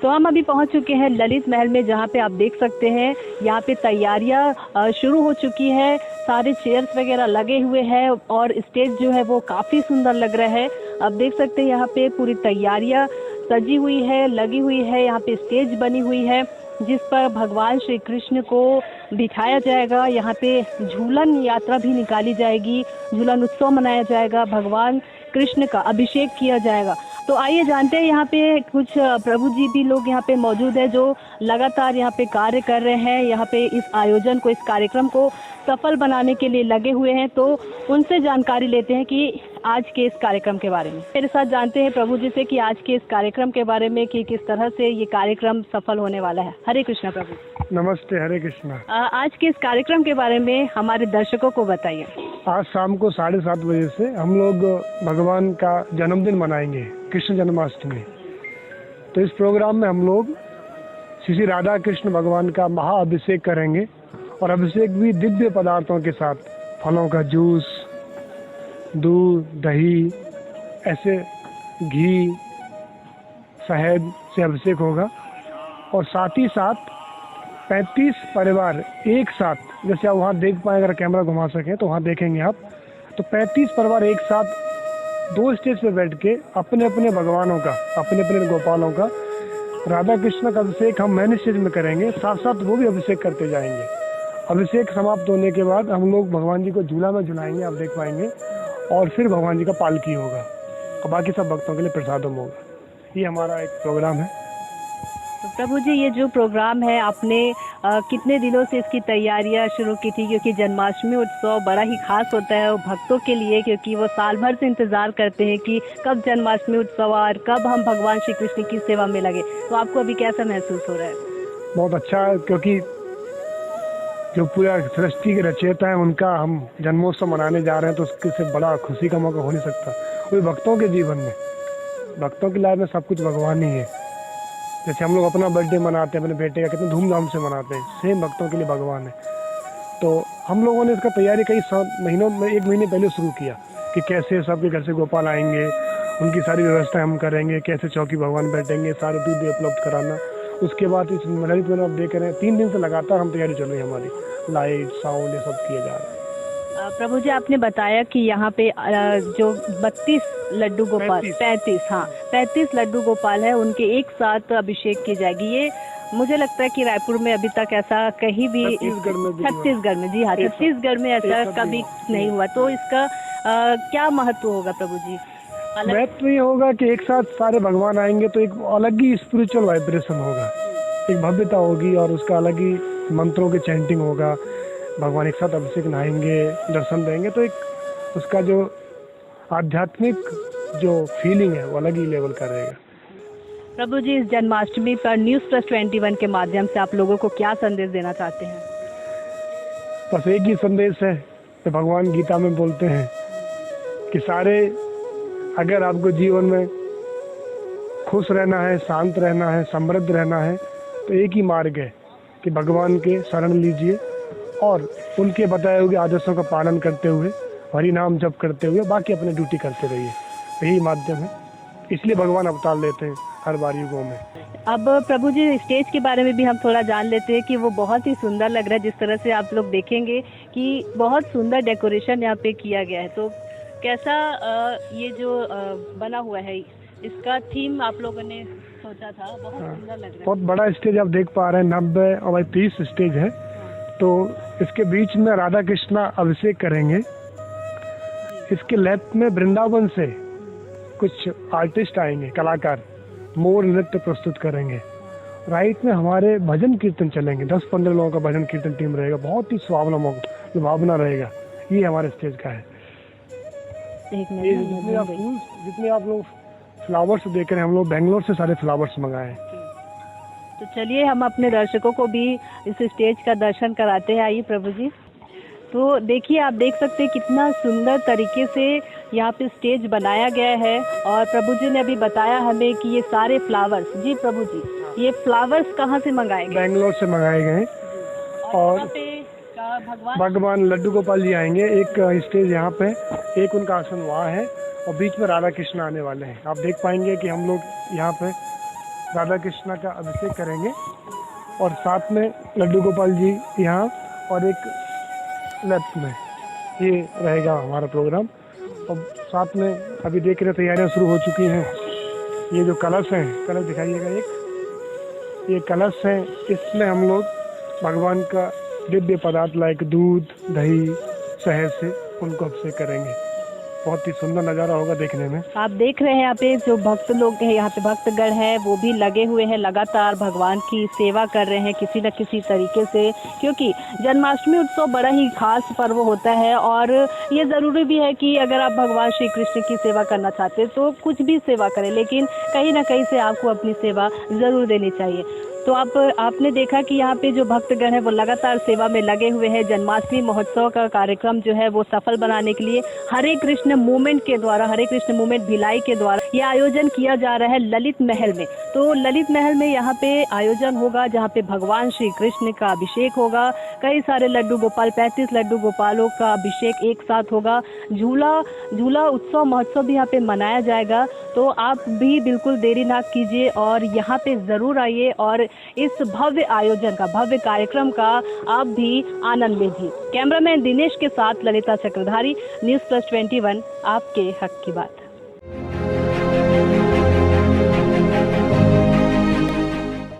तो हम अभी पहुंच चुके हैं ललित महल में, जहां पे आप देख सकते हैं यहाँ पे तैयारियां शुरू हो चुकी है। सारे चेयर्स वगैरह लगे हुए हैं और स्टेज जो है वो काफ़ी सुंदर लग रहा है। आप देख सकते हैं यहाँ पे पूरी तैयारियां सजी हुई है, लगी हुई है। यहाँ पे स्टेज बनी हुई है जिस पर भगवान श्री कृष्ण को बिठाया जाएगा। यहाँ पे झूलन यात्रा भी निकाली जाएगी, झूलन उत्सव मनाया जाएगा, भगवान कृष्ण का अभिषेक किया जाएगा। तो आइए जानते हैं, यहाँ पे कुछ प्रभु जी भी लोग यहाँ पे मौजूद है जो लगातार यहाँ पे कार्य कर रहे हैं, यहाँ पे इस आयोजन को, इस कार्यक्रम को सफल बनाने के लिए लगे हुए हैं। तो उनसे जानकारी लेते हैं कि आज के इस कार्यक्रम के बारे में। मेरे साथ जानते हैं प्रभु जी से कि आज के इस कार्यक्रम के बारे में कि किस तरह से ये कार्यक्रम सफल होने वाला है। हरे कृष्णा प्रभु। नमस्ते, हरे कृष्णा। आज के इस कार्यक्रम के बारे में हमारे दर्शकों को बताइए। आज शाम को 7:30 बजे से हम लोग भगवान का जन्मदिन मनाएंगे, कृष्ण जन्माष्टमी। तो इस प्रोग्राम में हम लोग श्री राधा कृष्ण भगवान का महाअभिषेक करेंगे और अभिषेक भी दिव्य पदार्थों के साथ, फलों का जूस, दूध, दही, ऐसे घी, शहद से अभिषेक होगा। और साथ ही साथ 35 परिवार एक साथ, जैसे आप वहाँ देख पाए, अगर कैमरा घुमा सकें तो वहाँ देखेंगे आप, तो 35 परिवार एक साथ 2 स्टेज पे बैठ के अपने अपने भगवानों का, अपने अपने गोपालों का, राधा कृष्ण का अभिषेक हम मेन स्टेज में करेंगे, साथ साथ वो भी अभिषेक करते जाएंगे। अभिषेक समाप्त होने के बाद हम लोग भगवान जी को झूला में झुलाएंगे, आप देख पाएंगे, और फिर भगवान जी का पालकी होगा और बाकी सब भक्तों के लिए प्रसादम होगा। ये हमारा एक प्रोग्राम है। तो प्रभु जी, ये जो प्रोग्राम है आपने कितने दिनों से इसकी तैयारियां शुरू की थी? क्योंकि जन्माष्टमी उत्सव बड़ा ही खास होता है भक्तों के लिए, क्योंकि वो साल भर से इंतजार करते हैं कि कब जन्माष्टमी उत्सव और कब हम भगवान श्री कृष्ण की सेवा में लगे। तो आपको अभी कैसा महसूस हो रहा है? बहुत अच्छा है, क्योंकि जो पूरा सृष्टि के रचयिता है उनका हम जन्मोत्सव मनाने जा रहे हैं, तो उसके से बड़ा खुशी का मौका हो नहीं सकता। वो भक्तों के जीवन में, भक्तों की लाइफ में सब कुछ भगवान ही है। जैसे हम लोग अपना बर्थडे मनाते हैं, अपने बेटे का कितने धूमधाम से मनाते हैं, सेम भक्तों के लिए भगवान है। तो हम लोगों ने इसका तैयारी कई महीनों में, 1 महीने पहले शुरू किया कि कैसे सबके घर से गोपाल आएंगे, उनकी सारी व्यवस्था हम करेंगे, कैसे चौकी भगवान बैठेंगे, सारे दूध उपलब्ध कराना। उसके बाद इस ललित में आप देख रहे हैं 3 दिन से लगातार हम तैयारी चल रही है, हमारी लाइट, साउंड, ये सब किया जा रहा है। प्रभु जी, आपने बताया कि यहाँ पे जो 32 लड्डू गोपाल, 35 लड्डू गोपाल है, उनके एक साथ अभिषेक की जाएगी। ये मुझे लगता है कि रायपुर में अभी तक ऐसा कहीं भी, छत्तीसगढ़ में, जी हाँ, छत्तीसगढ़ में ऐसा कभी नहीं हुआ। तो इसका क्या महत्व होगा प्रभु जी? महत्व ये होगा कि एक साथ सारे भगवान आएंगे तो एक अलग ही स्पिरिचुअल वाइब्रेशन होगा, एक भव्यता होगी और उसका अलग ही मंत्रों के चैंटिंग होगा। भगवान एक साथ अभिषेक नहाएंगे, दर्शन देंगे, तो एक उसका जो आध्यात्मिक जो फीलिंग है वो अलग ही लेवल का रहेगा। प्रभु जी, इस जन्माष्टमी पर News+21 के माध्यम से आप लोगों को क्या संदेश देना चाहते हैं? बस एक ही संदेश है कि भगवान गीता में बोलते हैं कि सारे, अगर आपको जीवन में खुश रहना है, शांत रहना है, समृद्ध रहना है, तो एक ही मार्ग है कि भगवान के शरण लीजिए और उनके बताए हुए आदर्शों का पालन करते हुए, हरि नाम जप करते हुए बाकी अपनी ड्यूटी करते रहिए। यही माध्यम है, इसलिए भगवान अवतार लेते हैं हर बार युगों में। अब प्रभु जी, स्टेज के बारे में भी हम थोड़ा जान लेते हैं कि वो बहुत ही सुंदर लग रहा है। जिस तरह से आप लोग देखेंगे कि बहुत सुंदर डेकोरेशन यहाँ पे किया गया है। तो कैसा ये जो बना हुआ है, इसका थीम आप लोगों ने सोचा था? बहुत सुंदर लग रहा है। बहुत बड़ा स्टेज आप देख पा रहे हैं, 90 और 30 स्टेज है। तो इसके बीच में राधा कृष्णा अभिषेक करेंगे। इसके लेफ्ट में वृंदावन से कुछ आर्टिस्ट आएंगे, कलाकार मोर नृत्य प्रस्तुत करेंगे। राइट में हमारे भजन कीर्तन चलेंगे, 10-15 लोगों का भजन कीर्तन टीम रहेगा, बहुत ही सुहावना रहेगा। ये हमारे स्टेज का है। जितने आप लोग फ्लावर्स देख रहे हैं, हम लोग बेंगलोर से सारे फ्लावर्स मंगाए हैं। तो चलिए हम अपने दर्शकों को भी इस स्टेज का दर्शन कराते हैं। आइए प्रभु जी। तो देखिए, आप देख सकते हैं कितना सुंदर तरीके से यहाँ पे स्टेज बनाया गया है। और प्रभु जी ने अभी बताया हमें कि ये सारे फ्लावर्स, जी प्रभु जी, ये फ्लावर्स कहाँ से मंगाए गए? बेंगलोर से मंगाए गए। और भगवान लड्डू गोपाल जी आएंगे। एक स्टेज यहाँ पे, एक उनका आसन वहाँ है और बीच में राधा कृष्ण आने वाले हैं। आप देख पाएंगे कि हम लोग यहाँ पे राधा कृष्णा का अभिषेक करेंगे और साथ में लड्डू गोपाल जी यहाँ और एक लेफ्ट में, ये रहेगा हमारा प्रोग्राम। और साथ में अभी देख रहे तैयारियां शुरू हो चुकी हैं। ये जो कलश हैं, कलश दिखाइएगा, एक ये कलश है, इसमें हम लोग भगवान का दिव्य पदार्थ लाइक दूध, दही, शहद से उनको अभिषेक करेंगे। बहुत ही सुंदर नज़ारा होगा देखने में। आप देख रहे हैं यहाँ पे जो भक्त लोग हैं, यहाँ पे भक्तगण हैं, वो भी लगे हुए हैं, लगातार भगवान की सेवा कर रहे हैं किसी न किसी तरीके से, क्योंकि जन्माष्टमी उत्सव बड़ा ही खास पर्व होता है। और ये ज़रूरी भी है कि अगर आप भगवान श्री कृष्ण की सेवा करना चाहते हैं तो कुछ भी सेवा करें, लेकिन कहीं ना कहीं से आपको अपनी सेवा ज़रूर देनी चाहिए। तो आपने देखा कि यहाँ पे जो भक्तगण है वो लगातार सेवा में लगे हुए हैं। जन्माष्टमी महोत्सव का कार्यक्रम जो है वो सफल बनाने के लिए हरे कृष्ण मूवमेंट के द्वारा, हरे कृष्ण मूवमेंट भिलाई के द्वारा ये आयोजन किया जा रहा है ललित महल में। तो ललित महल में यहाँ पे आयोजन होगा जहाँ पे भगवान श्री कृष्ण का अभिषेक होगा। कई सारे लड्डू गोपाल, 35 लड्डू गोपालों का अभिषेक एक साथ होगा। झूला उत्सव महोत्सव भी यहाँ पे मनाया जाएगा। तो आप भी बिल्कुल देरी ना कीजिए और यहाँ पे ज़रूर आइए और इस भव्य आयोजन का, भव्य कार्यक्रम का आप भी आनंद लीजिए। कैमरामैन दिनेश के साथ ललिता चक्रधारी, न्यूज़ प्लस 21, आपके हक की बात।